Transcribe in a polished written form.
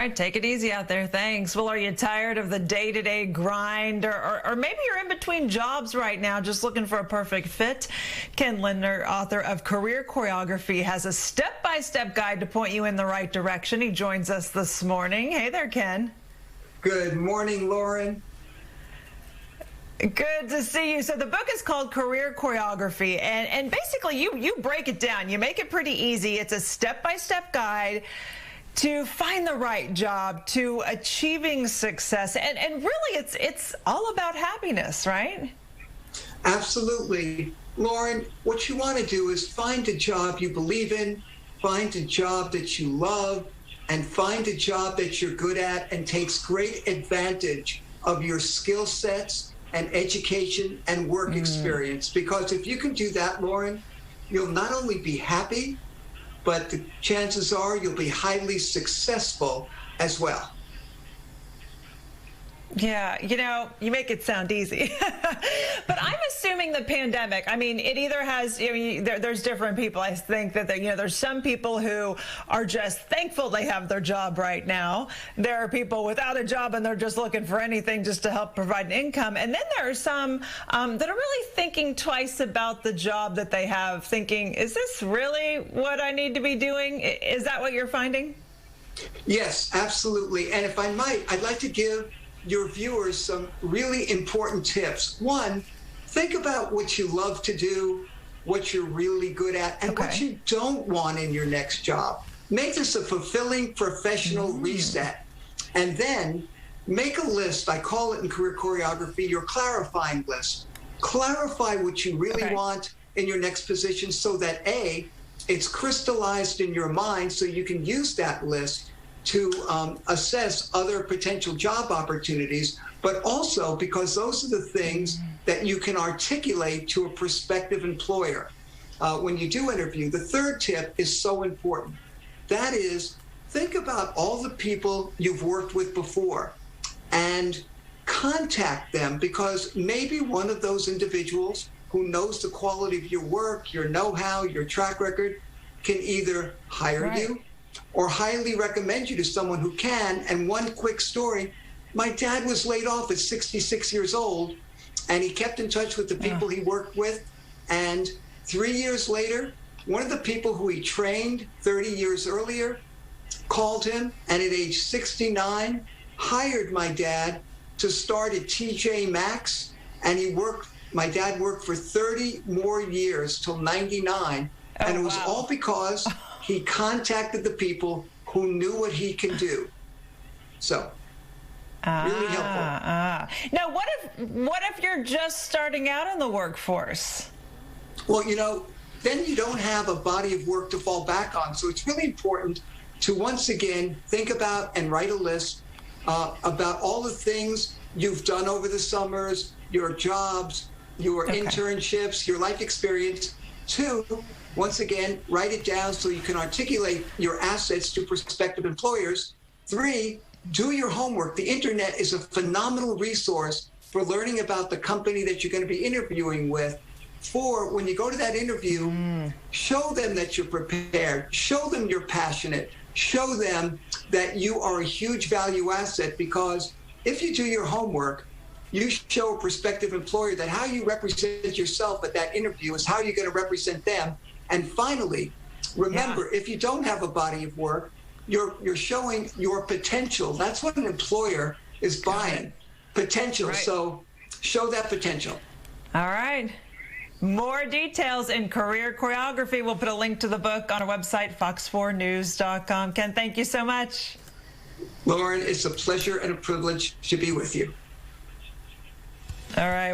All right, take it easy out there. Thanks. Well, are you tired of the day-to-day grind, or maybe you're in between jobs right now just looking for a perfect fit? Ken Lindner, author of Career Choreography, has a step-by-step guide to point you in the right direction. He joins us this morning. Hey there, Ken. Good morning, Lauren. Good to see you. So the book is called Career Choreography, and basically you break it down. You make it pretty easy. It's a step-by-step guide to find the right job, to achieving success, and really it's all about happiness, right? Absolutely. Lauren, what you want to do is find a job you believe in, find a job that you love, and find a job that you're good at and takes great advantage of your skill sets and education and work experience. Because if you can do that, Lauren, you'll not only be happy, but the chances are you'll be highly successful as well. Yeah, you make it sound easy. But I'm assuming the pandemic, I mean, it either has, there's different people. I think that, there's some people who are just thankful they have their job right now. There are people without a job and they're just looking for anything just to help provide an income. And then there are some that are really thinking twice about the job that they have, thinking, is this really what I need to be doing? Is that what you're finding? Yes, absolutely. And if I might, I'd like to give your viewers some really important tips. One, think about what you love to do, what you're really good at, and what you don't want in your next job. Make this a fulfilling professional reset. And then make a list. I call it in Career Choreography your clarifying list. Clarify what you really want in your next position so that A, it's crystallized in your mind so you can use that list to assess other potential job opportunities, but also because those are the things that you can articulate to a prospective employer when you do interview. The third tip is so important. That is, think about all the people you've worked with before and contact them, because maybe one of those individuals who knows the quality of your work, your know-how, your track record, can either hire you or highly recommend you to someone who can. And one quick story, my dad was laid off at 66 years old, and he kept in touch with the people he worked with. And 3 years later, one of the people who he trained 30 years earlier called him, and at age 69, hired my dad to start at TJ Maxx. And my dad worked for 30 more years till 99. And it was all because he contacted the people who knew what he can do. So, really helpful. Now, what if you're just starting out in the workforce? Well, then you don't have a body of work to fall back on. So it's really important to once again think about and write a list about all the things you've done over the summers, your jobs, your internships, your life experience. 2, once again, write it down so you can articulate your assets to prospective employers. 3, do your homework. The internet is a phenomenal resource for learning about the company that you're going to be interviewing with. 4, when you go to that interview, show them that you're prepared. Show them you're passionate. Show them that you are a huge value asset, because if you do your homework, you show a prospective employer that how you represent yourself at that interview is how you're going to represent them. And finally, remember, if you don't have a body of work, you're showing your potential. That's what an employer is buying, potential. So show that potential. All right. More details in Career Choreography. We'll put a link to the book on our website, fox4news.com. Ken, thank you so much. Lauren, it's a pleasure and a privilege to be with you. All right.